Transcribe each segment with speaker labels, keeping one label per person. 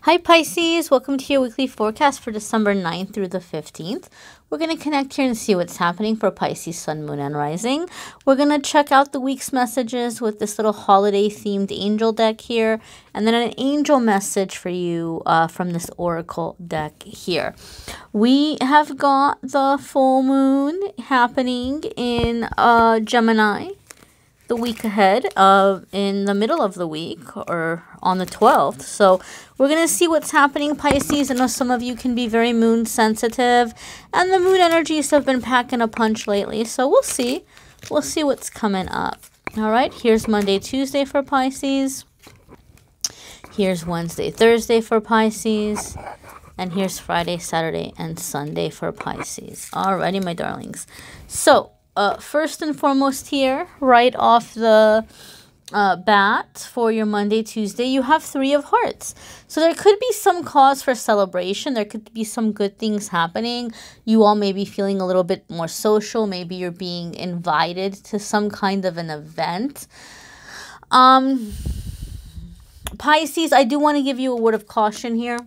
Speaker 1: Hi Pisces, welcome to your weekly forecast for December 9th through the 15th. We're going to connect here and see what's happening for Pisces, Sun, Moon, and Rising. We're going to check out the week's messages with this little holiday-themed angel deck here, and then an angel message for you from this oracle deck here. We have got the full moon happening in Gemini the week ahead, in the middle of the week, or on the 12th. So we're going to see what's happening, Pisces. I know some of you can be very moon sensitive, and the moon energies have been packing a punch lately. So we'll see. We'll see what's coming up. All right, here's Monday, Tuesday for Pisces. Here's Wednesday, Thursday for Pisces. And here's Friday, Saturday, and Sunday for Pisces. Alrighty, my darlings. So, first and foremost here, right off the bat for your Monday, Tuesday, you have Three of Hearts. So there could be some cause for celebration. There could be some good things happening. You all may be feeling a little bit more social. Maybe you're being invited to some kind of an event. Pisces, I do want to give you a word of caution here.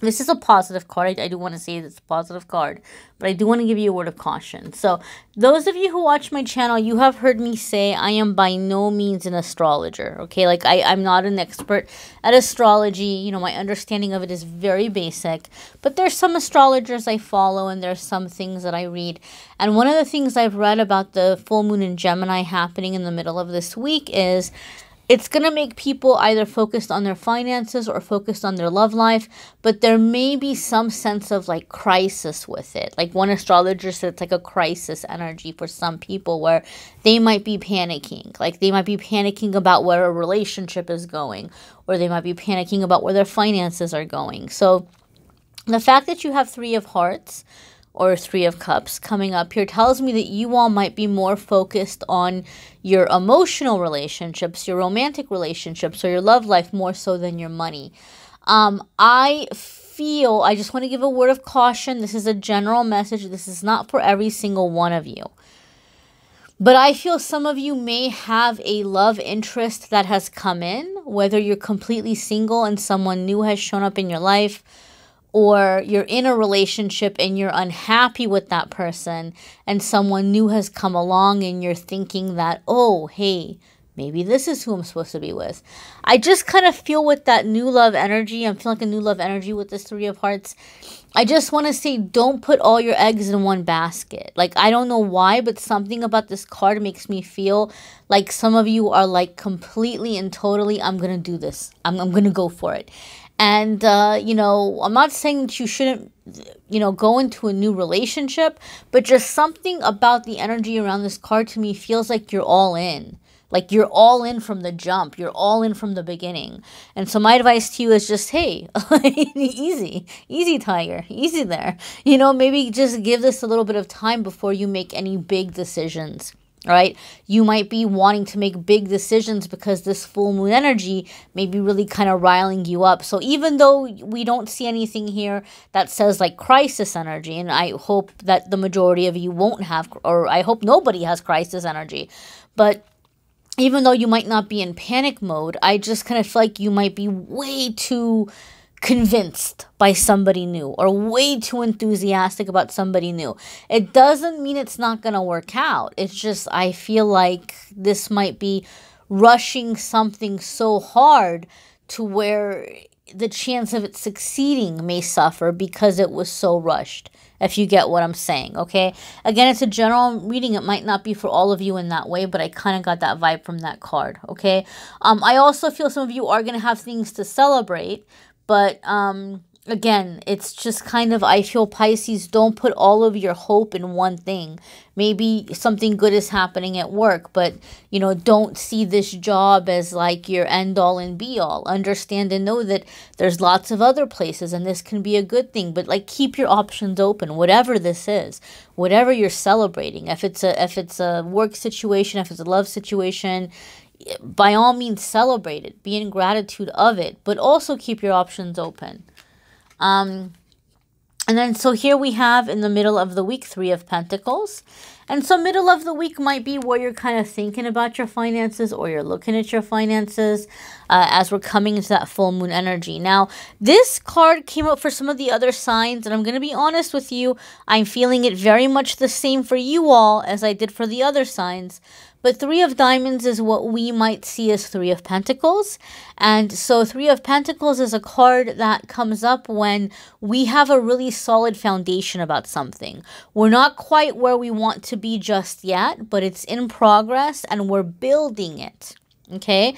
Speaker 1: This is a positive card. I do want to say it's a positive card, but I do want to give you a word of caution. So those of you who watch my channel, you have heard me say I am by no means an astrologer, okay? Like I'm not an expert at astrology. You know, my understanding of it is very basic, but there's some astrologers I follow and there's some things that I read. And one of the things I've read about the full moon in Gemini happening in the middle of this week is it's going to make people either focused on their finances or focused on their love life, but there may be some sense of like crisis with it. Like one astrologer said, it's like a crisis energy for some people where they might be panicking. Like they might be panicking about where a relationship is going, or they might be panicking about where their finances are going. So the fact that you have Three of Hearts or Three of Cups coming up here tells me that you all might be more focused on your emotional relationships, your romantic relationships, or your love life more so than your money. I just want to give a word of caution. This is a general message. This is not for every single one of you. But I feel some of you may have a love interest that has come in, whether you're completely single and someone new has shown up in your life, or you're in a relationship and you're unhappy with that person and someone new has come along and you're thinking that, oh, hey, maybe this is who I'm supposed to be with. I just kind of feel with that new love energy. I'm feeling like a new love energy with this Three of Hearts. I just want to say, don't put all your eggs in one basket. Like, I don't know why, but something about this card makes me feel like some of you are like completely and totally, I'm going to do this. I'm going to go for it. And, you know, I'm not saying that you shouldn't, you know, go into a new relationship, but just something about the energy around this card to me feels like you're all in. Like you're all in from the jump. You're all in from the beginning. And so my advice to you is just, hey, easy, tiger, easy there. You know, maybe just give this a little bit of time before you make any big decisions. Right? You might be wanting to make big decisions because this full moon energy may be really kind of riling you up. So even though we don't see anything here that says like crisis energy, and I hope that the majority of you won't have, or I hope nobody has crisis energy, but even though you might not be in panic mode, I just kind of feel like you might be way too convinced by somebody new or way too enthusiastic about somebody new. It doesn't mean it's not going to work out. It's just I feel like this might be rushing something so hard to where the chance of it succeeding may suffer because it was so rushed, if you get what I'm saying, okay? Again, it's a general reading. It might not be for all of you in that way, but I kind of got that vibe from that card, okay? I also feel some of you are going to have things to celebrate. But, again, it's just kind of, I feel Pisces, don't put all of your hope in one thing. Maybe something good is happening at work, but, you know, don't see this job as like your end all and be all. Understand and know that there's lots of other places and this can be a good thing, but like keep your options open, whatever this is, whatever you're celebrating. If it's a work situation, if it's a love situation, by all means celebrate it, be in gratitude of it, but also keep your options open. And then so here we have in the middle of the week Three of Pentacles, And so middle of the week might be where you're kind of thinking about your finances, or you're looking at your finances as we're coming into that full moon energy. Now, this card came up for some of the other signs, and I'm going to be honest with you, I'm feeling it very much the same for you all as I did for the other signs. But Three of Diamonds is what we might see as Three of Pentacles. And so Three of Pentacles is a card that comes up when we have a really solid foundation about something. We're not quite where we want to be just yet, but it's in progress and we're building it. Okay?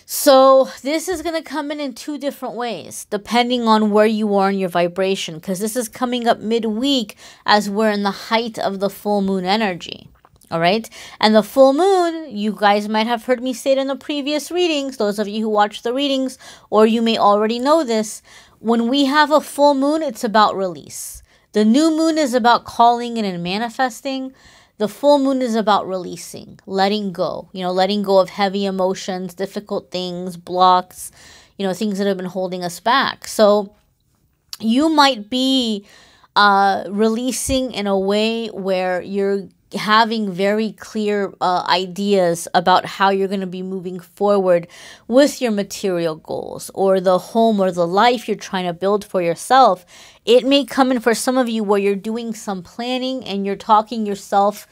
Speaker 1: So this is going to come in two different ways, depending on where you are in your vibration, because this is coming up midweek as we're in the height of the full moon energy. All right. And the full moon, you guys might have heard me say it in the previous readings, those of you who watch the readings, or you may already know this. When we have a full moon, it's about release. The new moon is about calling in and manifesting. The full moon is about releasing, letting go, letting go of heavy emotions, difficult things, blocks, things that have been holding us back. So you might be releasing in a way where you're having very clear ideas about how you're going to be moving forward with your material goals, or the home or the life you're trying to build for yourself. It may come in for some of you where you're doing some planning and you're talking yourself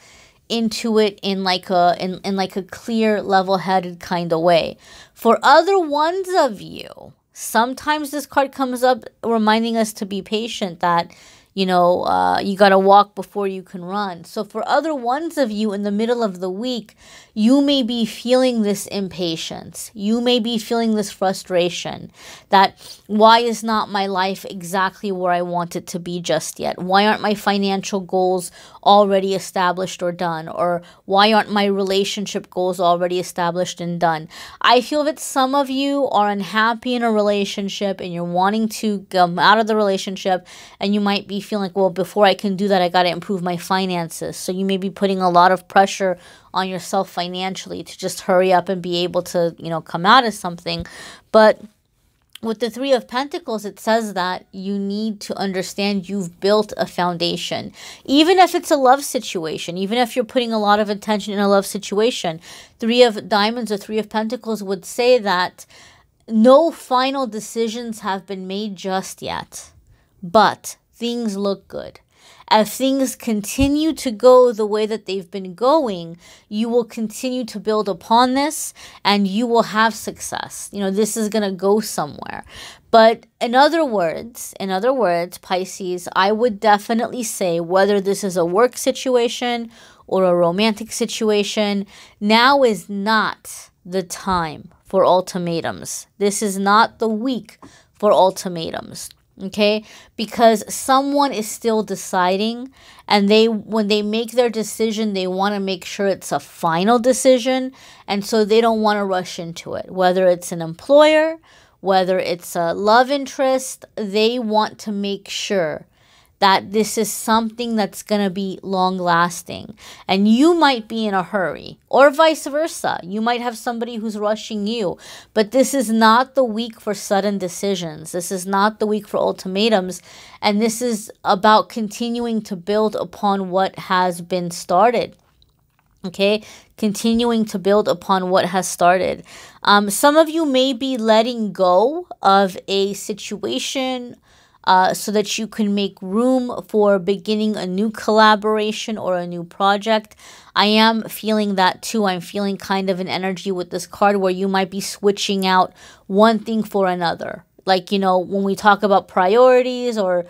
Speaker 1: into it in like a clear, level-headed kind of way. For other ones of you, sometimes this card comes up reminding us to be patient, that you got to walk before you can run. So for other ones of you in the middle of the week, you may be feeling this impatience. You may be feeling this frustration that why is not my life exactly where I want it to be just yet? Why aren't my financial goals already established or done? Or why aren't my relationship goals already established and done? I feel that some of you are unhappy in a relationship and you're wanting to come out of the relationship, and you might be feeling like, well, before I can do that, I got to improve my finances. So you may be putting a lot of pressure on yourself financially to just hurry up and be able to, come out of something. But with the Three of Pentacles, it says that you need to understand you've built a foundation. Even if it's a love situation, even if you're putting a lot of attention in a love situation, Three of Diamonds or Three of Pentacles would say that no final decisions have been made just yet, but things look good. As things continue to go the way that they've been going, you will continue to build upon this and you will have success. This is going to go somewhere. But in other words, Pisces, I would definitely say, whether this is a work situation or a romantic situation, now is not the time for ultimatums. This is not the week for ultimatums. Okay, because someone is still deciding, and when they make their decision, they want to make sure it's a final decision, and so they don't want to rush into it. Whether it's an employer, whether it's a love interest, they want to make sure that this is something that's going to be long lasting. And you might be in a hurry, or vice versa. You might have somebody who's rushing you, but this is not the week for sudden decisions. This is not the week for ultimatums. And this is about continuing to build upon what has been started. Okay, continuing to build upon what has started. Some of you may be letting go of a situation so that you can make room for beginning a new collaboration or a new project. I am feeling that too. I'm feeling kind of an energy with this card where you might be switching out one thing for another. Like, when we talk about priorities or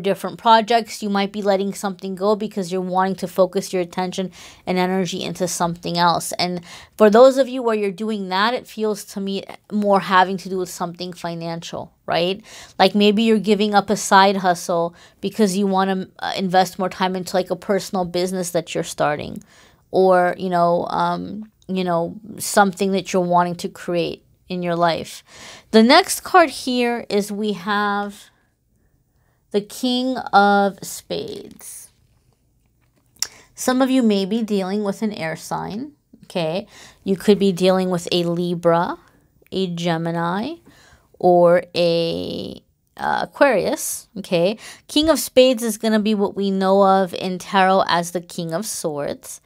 Speaker 1: different projects, you might be letting something go because you're wanting to focus your attention and energy into something else. And for those of you where you're doing that, it feels to me more having to do with something financial, right? Like maybe you're giving up a side hustle because you want to invest more time into like a personal business that you're starting, or, something that you're wanting to create in your life. The next card here is we have the King of Spades. Some of you may be dealing with an air sign, okay? You could be dealing with a Libra, a Gemini, or a Aquarius, okay? King of Spades is going to be what we know of in tarot as the King of Swords.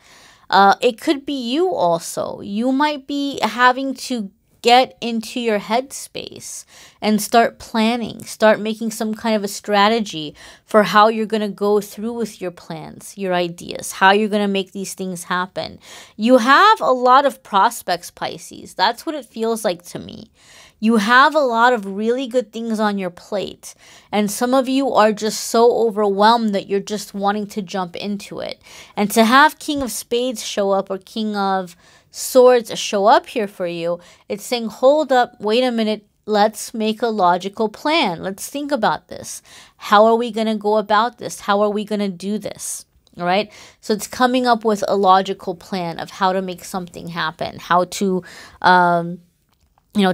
Speaker 1: It could be you also. You might be having to get into your headspace and start planning, start making some kind of a strategy for how you're going to go through with your plans, your ideas, how you're going to make these things happen. You have a lot of prospects, Pisces. That's what it feels like to me. You have a lot of really good things on your plate, and some of you are just so overwhelmed that you're just wanting to jump into it. And to have King of Spades show up or King of Swords show up here for you, it's saying, hold up, wait a minute, let's make a logical plan. Let's think about this. How are we going to go about this? How are we going to do this? All right. So it's coming up with a logical plan of how to make something happen, how to,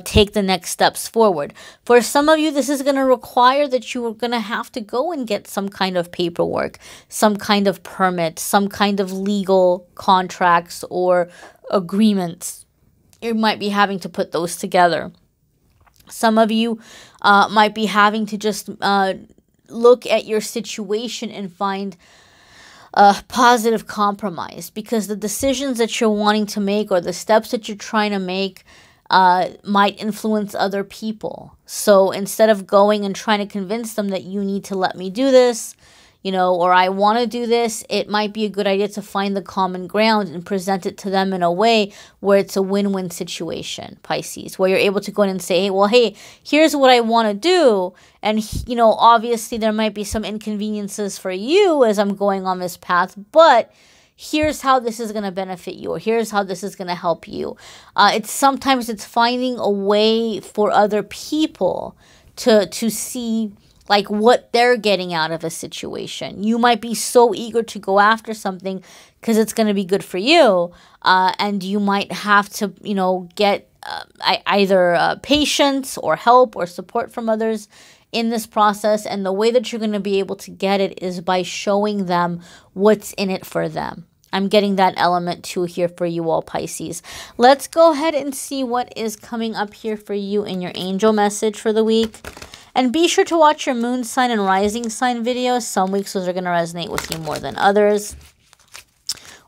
Speaker 1: take the next steps forward. For some of you, this is going to require that you are going to have to go and get some kind of paperwork, some kind of permit, some kind of legal contracts or agreements. You might be having to put those together. Some of you might be having to just look at your situation and find a positive compromise, because the decisions that you're wanting to make or the steps that you're trying to make might influence other people. So instead of going and trying to convince them that you need to let me do this, or I want to do this, it might be a good idea to find the common ground and present it to them in a way where it's a win-win situation, Pisces, where you're able to go in and say, hey, here's what I want to do. And, obviously there might be some inconveniences for you as I'm going on this path, but here's how this is going to benefit you, or here's how this is going to help you. Sometimes it's finding a way for other people to see like what they're getting out of a situation. You might be so eager to go after something because it's going to be good for you, and you might have to, get either patience or help or support from others in this process. And the way that you're going to be able to get it is by showing them what's in it for them. I'm getting that element too here for you all, Pisces. Let's go ahead and see what is coming up here for you in your angel message for the week. And be sure to watch your moon sign and rising sign videos. Some weeks those are going to resonate with you more than others.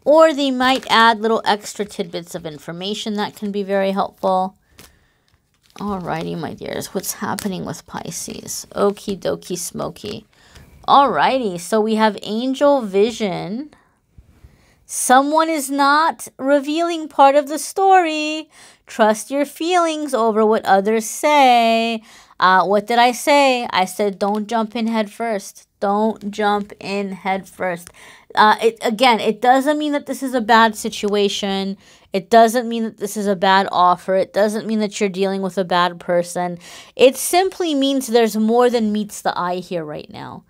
Speaker 1: Or they might add little extra tidbits of information that can be very helpful. Alrighty, my dears, what's happening with Pisces? Okie dokie smoky. Alrighty, so we have angel vision. Someone is not revealing part of the story. Trust your feelings over what others say. What did I say? I said don't jump in head first. Don't jump in head first. It doesn't mean that this is a bad situation. It doesn't mean that this is a bad offer. It doesn't mean that you're dealing with a bad person. It simply means there's more than meets the eye here right now.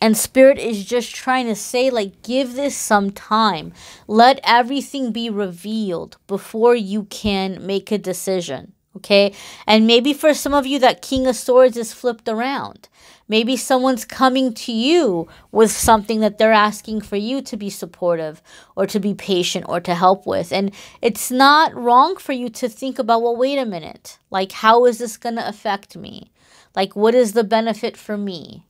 Speaker 1: And Spirit is just trying to say, like, give this some time. Let everything be revealed before you can make a decision, okay? And maybe for some of you, that King of Swords is flipped around. Maybe someone's coming to you with something that they're asking for you to be supportive or to be patient or to help with. And it's not wrong for you to think about, well, wait a minute. Like, how is this going to affect me? Like, what is the benefit for me,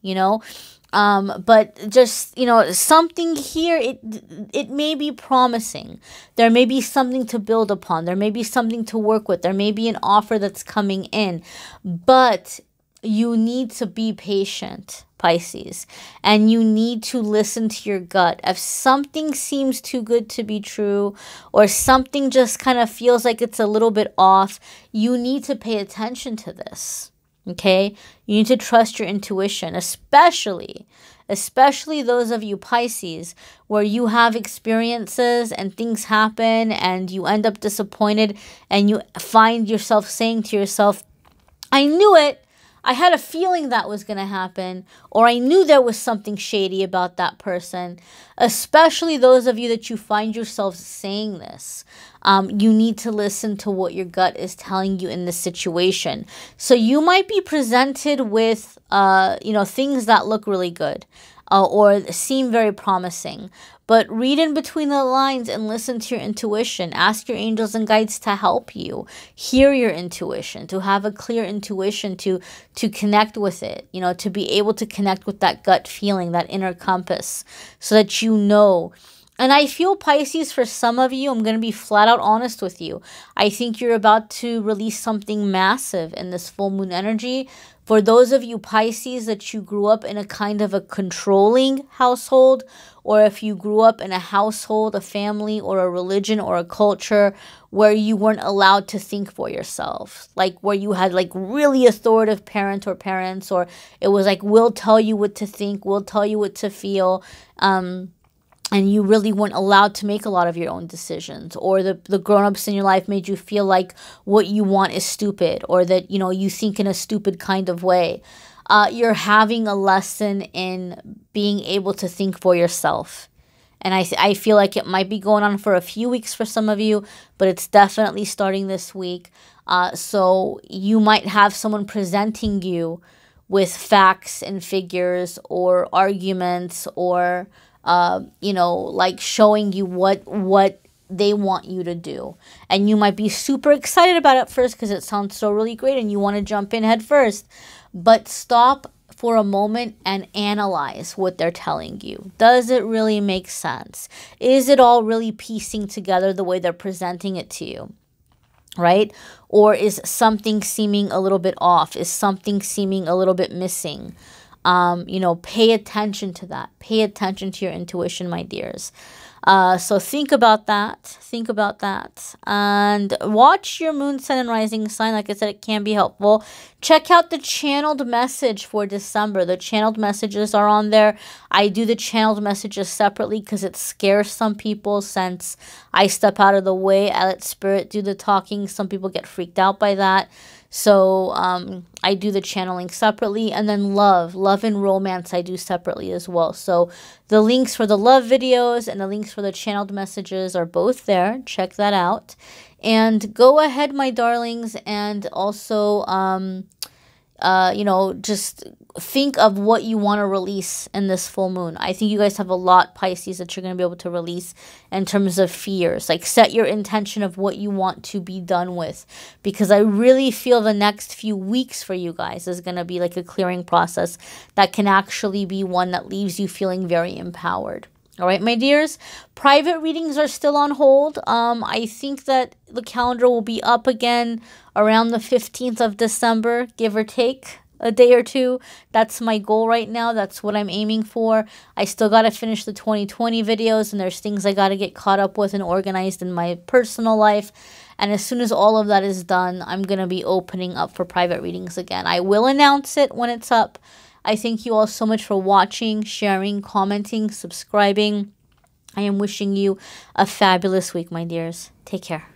Speaker 1: But just, something here, it may be promising. There may be something to build upon. There may be something to work with. There may be an offer that's coming in. But you need to be patient, Pisces. And you need to listen to your gut. If something seems too good to be true, or something just kind of feels like it's a little bit off, you need to pay attention to this. Okay, you need to trust your intuition, especially those of you Pisces where you have experiences and things happen and you end up disappointed and you find yourself saying to yourself, I knew it. I had a feeling that was going to happen, or I knew there was something shady about that person. Especially those of you that you find yourself saying this. You need to listen to what your gut is telling you in this situation. So you might be presented with, things that look really good or seem very promising. But read in between the lines and listen to your intuition. Ask your angels and guides to help you. Hear your intuition, to have a clear intuition, to connect with it, you know, to be able to connect with that gut feeling, that inner compass, so that you know. And I feel, Pisces, for some of you, I'm going to be flat out honest with you. I think you're about to release something massive in this full moon energy. For those of you, Pisces, that you grew up in a kind of a controlling household, or if you grew up in a household, a family, or a religion, or a culture where you weren't allowed to think for yourself, like where you had like really authoritative parent or parents, or it was like, we'll tell you what to think, we'll tell you what to feel, and you really weren't allowed to make a lot of your own decisions, or the grown-ups in your life made you feel like what you want is stupid, or that, you know, you think in a stupid kind of way. You're having a lesson in being able to think for yourself. And I feel like it might be going on for a few weeks for some of you, but it's definitely starting this week. So you might have someone presenting you with facts and figures or arguments, or you know, like showing you what they want you to do. And you might be super excited about it at first because it sounds so really great and you want to jump in head first. But stop for a moment and analyze what they're telling you. Does it really make sense? Is it all really piecing together the way they're presenting it to you? Right? Or is something seeming a little bit off? Is something seeming a little bit missing? You know, pay attention to that. Pay attention to your intuition, my dears. So think about that. Think about that. And watch your moon, sun, and rising sign. Like I said, it can be helpful. Check out the channeled message for December. The channeled messages are on there. I do the channeled messages separately because it scares some people, since I step out of the way. I let spirit do the talking. Some people get freaked out by that. So I do the channeling separately. And then love and romance I do separately as well. So the links for the love videos and the links for the channeled messages are both there. Check that out. And go ahead, my darlings, and also, you know, just think of what you want to release in this full moon. I think you guys have a lot, Pisces, that you're going to be able to release in terms of fears. Like, set your intention of what you want to be done with, because I really feel the next few weeks for you guys is going to be like a clearing process that can actually be one that leaves you feeling very empowered. All right, my dears, private readings are still on hold. I think that the calendar will be up again around the 15th of December, give or take a day or two. That's my goal right now. That's what I'm aiming for. I still got to finish the 2020 videos, and there's things I got to get caught up with and organized in my personal life. And as soon as all of that is done, I'm going to be opening up for private readings again. I will announce it when it's up. I thank you all so much for watching, sharing, commenting, subscribing. I am wishing you a fabulous week, my dears. Take care.